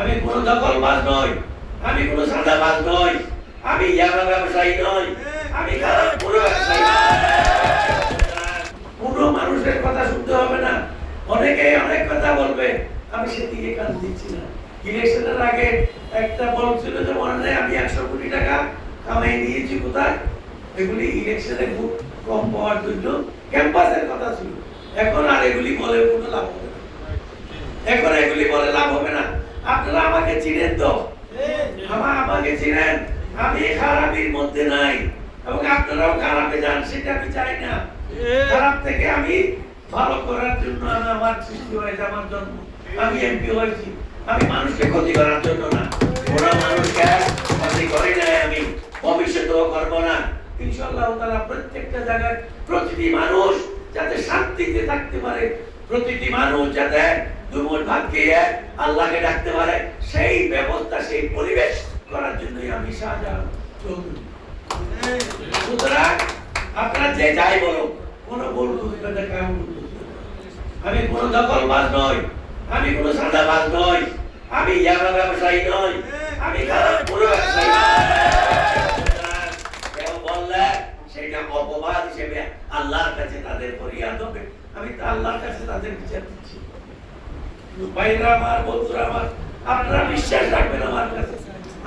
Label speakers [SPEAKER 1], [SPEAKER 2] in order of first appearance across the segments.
[SPEAKER 1] আমি কোনো দখলবাজ নই, আমি কোনো সাদাবাজ নই, আমি ইয়াবা ব্যবসায়ী নই, আমি খারাপ কোনো ব্যবসায়ী নই। কোনো মানুষের কথা শুনতে হবে না। অনেকে অনেক কথা বলবে, আমি সেদিকে কান দিচ্ছি না। ইলেকশনের আগে একটা বলছিল যে মনে নেই আমি 100 কোটি টাকা কামাই দিয়েছি কোথায়, এগুলি ইলেকশনে খুব কম পাওয়ার জন্য ক্যাম্পাসের কথা ছিল। এখন আর এগুলি বলে কোনো লাভ হবে না, এখন এগুলি বলে লাভ হবে না। আপনারা আমাকে চিনেন তো, আমাকে চিনেন, আমি খারাপের মধ্যে নাই এবং আপনারাও খারাপে যান সেটা আমি চাই না। খারাপ থেকে আমি ভালো করার জন্য আমি আমার সৃষ্টি হয়েছে, আমার জন্ম, আমি এমপি হয়েছি, আমি মানুষকে ক্ষতি করার জন্য না। ওরা মানুষকে ক্ষতি করে নাই, আমি ভবিষ্যতেও করবো না ইনশাআল্লাহ তাআলা। প্রত্যেকটা জায়গায় প্রতিটি মানুষ যাতে শান্তিতে থাকতে পারে, প্রতিটি মানুষ যাতে দুমুঠ ভাত খেয়ে আল্লাহকে ডাকতে পারে, সেই ব্যবস্থা সেই পরিবেশ করার জন্যই আমি শাহজাহান চৌধুরী। সুতরাং আপনারা যে যাই বলো, কোনো ভুল বুঝবে না, কেমন আমি কোনো দখলবাজ নই, আমি কোনো সাদাবাজ নই, আমি ইয়াবা ব্যবসায়ী নই, আমি খারাপ কোনো ব্যবসায়ী নই। কেউ বললে সেটা অপবাদ হিসেবে আল্লাহর কাছে তাদের ফরিয়াদ হবে, আমি তো আল্লাহর কাছে তাদের বিচার দিচ্ছি। ভাইরা আমার, বন্ধুরা আমার, আপনারা বিশ্বাস রাখবেন আমার কাছে,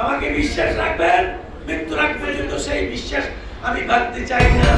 [SPEAKER 1] আমাকে বিশ্বাস রাখবেন, মৃত্যু রাখবেন, কিন্তু সেই বিশ্বাস আমি ভাবতে চাই না।